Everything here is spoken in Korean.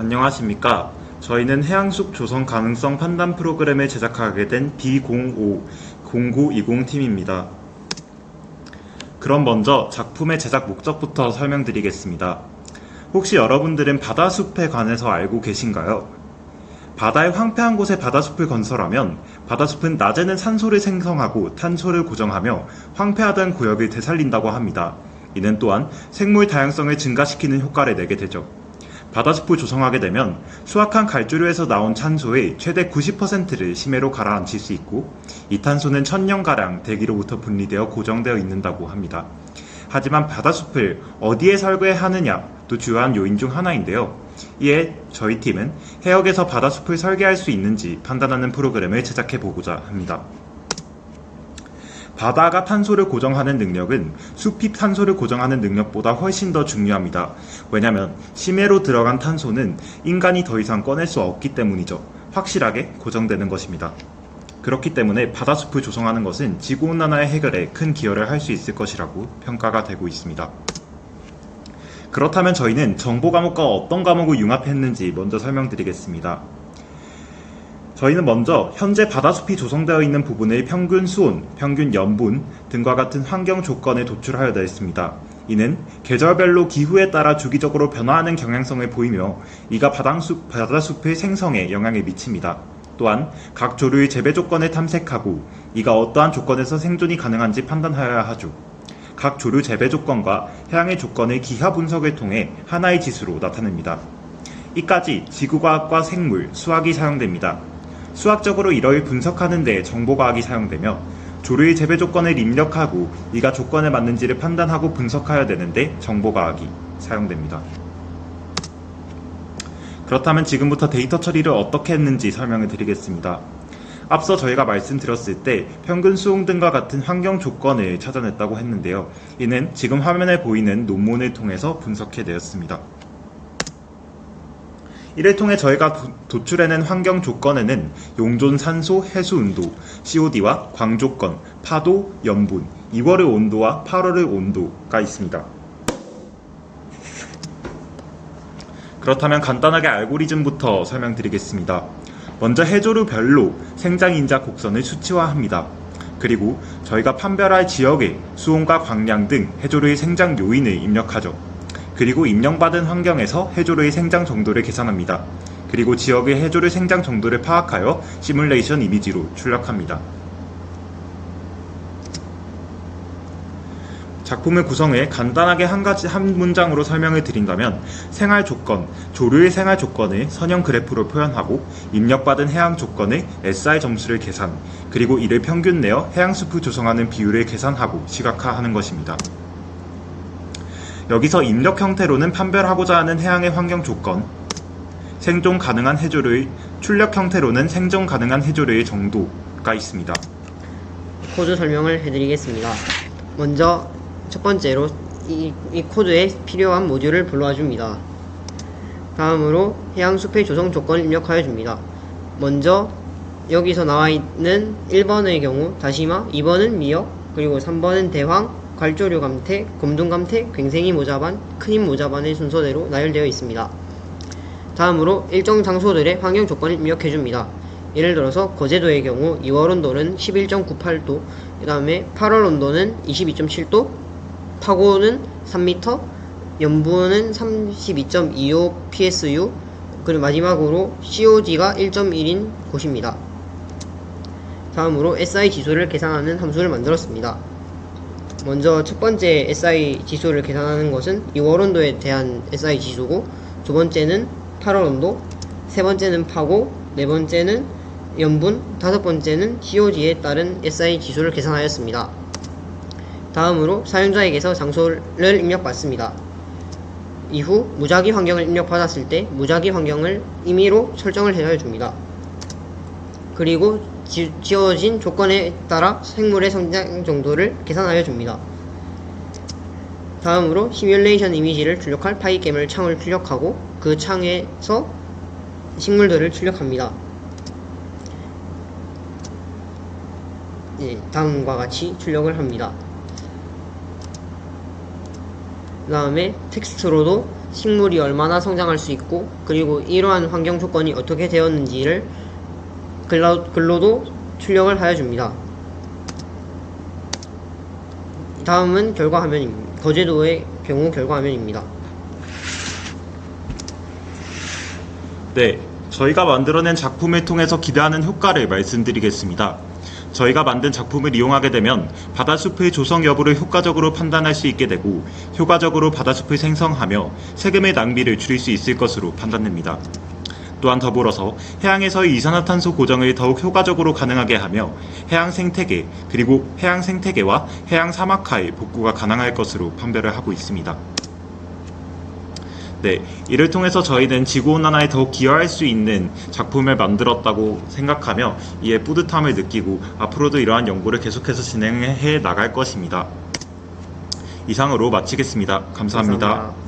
안녕하십니까. 저희는 해양숲 조성 가능성 판단 프로그램을 제작하게 된 B05-0920 팀입니다. 그럼 먼저 작품의 제작 목적부터 설명드리겠습니다. 혹시 여러분들은 바다숲에 관해서 알고 계신가요? 바다의 황폐한 곳에 바다숲을 건설하면 바다숲은 낮에는 산소를 생성하고 탄소를 고정하며 황폐하던 구역을 되살린다고 합니다. 이는 또한 생물 다양성을 증가시키는 효과를 내게 되죠. 바다숲을 조성하게 되면 수확한 갈조류에서 나온 탄소의 최대 90%를 심해로 가라앉힐 수 있고, 이 탄소는 1000년가량 대기로부터 분리되어 고정되어 있는다고 합니다. 하지만 바다숲을 어디에 설계하느냐도 주요한 요인 중 하나인데요. 이에 저희 팀은 해역에서 바다숲을 설계할 수 있는지 판단하는 프로그램을 제작해보고자 합니다. 바다가 탄소를 고정하는 능력은 숲이 탄소를 고정하는 능력보다 훨씬 더 중요합니다. 왜냐하면 심해로 들어간 탄소는 인간이 더 이상 꺼낼 수 없기 때문이죠. 확실하게 고정되는 것입니다. 그렇기 때문에 바다숲을 조성하는 것은 지구온난화의 해결에 큰 기여를 할 수 있을 것이라고 평가가 되고 있습니다. 그렇다면 저희는 정보 과목과 어떤 과목을 융합했는지 먼저 설명드리겠습니다. 저희는 먼저 현재 바다숲이 조성되어 있는 부분의 평균 수온, 평균 염분 등과 같은 환경 조건을 도출하여 냈습니다. 이는 계절별로 기후에 따라 주기적으로 변화하는 경향성을 보이며 이가 바다숲의 생성에 영향을 미칩니다. 또한 각 조류의 재배 조건을 탐색하고 이가 어떠한 조건에서 생존이 가능한지 판단하여야 하죠. 각 조류 재배 조건과 해양의 조건의 기하 분석을 통해 하나의 지수로 나타냅니다. 이까지 지구과학과 생물, 수학이 사용됩니다. 수학적으로 이를 분석하는 데 정보과학이 사용되며 조류의 재배 조건을 입력하고 이가 조건에 맞는지를 판단하고 분석하여야 되는데 정보과학이 사용됩니다. 그렇다면 지금부터 데이터 처리를 어떻게 했는지 설명을 드리겠습니다. 앞서 저희가 말씀드렸을 때 평균 수온 등과 같은 환경 조건을 찾아냈다고 했는데요. 이는 지금 화면에 보이는 논문을 통해서 분석해내었습니다. 이를 통해 저희가 도출해낸 환경 조건에는 용존 산소, 해수 온도, COD와 광조건, 파도, 염분, 2월의 온도와 8월의 온도가 있습니다. 그렇다면 간단하게 알고리즘부터 설명드리겠습니다. 먼저 해조류별로 생장인자 곡선을 수치화합니다. 그리고 저희가 판별할 지역의 수온과 광량 등 해조류의 생장 요인을 입력하죠. 그리고 입력받은 환경에서 해조류의 생장 정도를 계산합니다. 그리고 지역의 해조류 생장 정도를 파악하여 시뮬레이션 이미지로 출력합니다. 작품의 구성을 간단하게 한 문장으로 설명을 드린다면 생활 조건, 조류의 생활 조건을 선형 그래프로 표현하고 입력받은 해양 조건의 SI 점수를 계산, 그리고 이를 평균 내어 해양숲을 조성하는 비율을 계산하고 시각화하는 것입니다. 여기서 입력 형태로는 판별하고자 하는 해양의 환경 조건, 생존 가능한 해조류의 출력 형태로는 생존 가능한 해조류의 정도가 있습니다. 코드 설명을 해드리겠습니다. 먼저 첫 번째로 이 코드에 필요한 모듈을 불러와 줍니다. 다음으로 해양숲의 조성 조건을 입력하여 줍니다. 먼저 여기서 나와 있는 1번의 경우 다시마, 2번은 미역, 그리고 3번은 대황, 갈조류 감태, 곰둥 감태, 괭생이 모자반, 큰힘 모자반의 순서대로 나열되어 있습니다. 다음으로 일정 장소들의 환경 조건을 입력해줍니다. 예를 들어서 거제도의 경우 2월 온도는 11.98도, 그 다음에 8월 온도는 22.7도, 파고는 3m, 염분은 32.25 psu, 그리고 마지막으로 COD가 1.1인 곳입니다. 다음으로 SI 지수를 계산하는 함수를 만들었습니다. 먼저 첫 번째 SI 지수를 계산하는 것은 2월 온도에 대한 SI 지수고, 두 번째는 8월 온도, 세 번째는 파고, 네 번째는 염분, 다섯 번째는 COD에 따른 SI 지수를 계산하였습니다. 다음으로 사용자에게서 장소를 입력받습니다. 이후 무작위 환경을 입력받았을 때 무작위 환경을 임의로 설정을 해줍니다. 그리고 지어진 조건에 따라 생물의 성장 정도를 계산하여 줍니다. 다음으로 시뮬레이션 이미지를 출력할 파이게임을 창을 출력하고 그 창에서 식물들을 출력합니다. 다음과 같이 출력을 합니다. 그 다음에 텍스트로도 식물이 얼마나 성장할 수 있고 그리고 이러한 환경 조건이 어떻게 되었는지를 글로도 출력을 하여 줍니다. 다음은 결과 화면입니다. 거제도의 경우 결과 화면입니다. 네, 저희가 만들어낸 작품을 통해서 기대하는 효과를 말씀드리겠습니다. 저희가 만든 작품을 이용하게 되면 바다숲의 조성 여부를 효과적으로 판단할 수 있게 되고 효과적으로 바다숲을 생성하며 세금의 낭비를 줄일 수 있을 것으로 판단됩니다. 또한 더불어서 해양에서의 이산화탄소 고정을 더욱 효과적으로 가능하게 하며 해양 생태계 그리고 해양 생태계와 해양 사막화의 복구가 가능할 것으로 판별을 하고 있습니다. 네, 이를 통해서 저희는 지구온난화에 더욱 기여할 수 있는 작품을 만들었다고 생각하며 이에 뿌듯함을 느끼고 앞으로도 이러한 연구를 계속해서 진행해 나갈 것입니다. 이상으로 마치겠습니다. 감사합니다.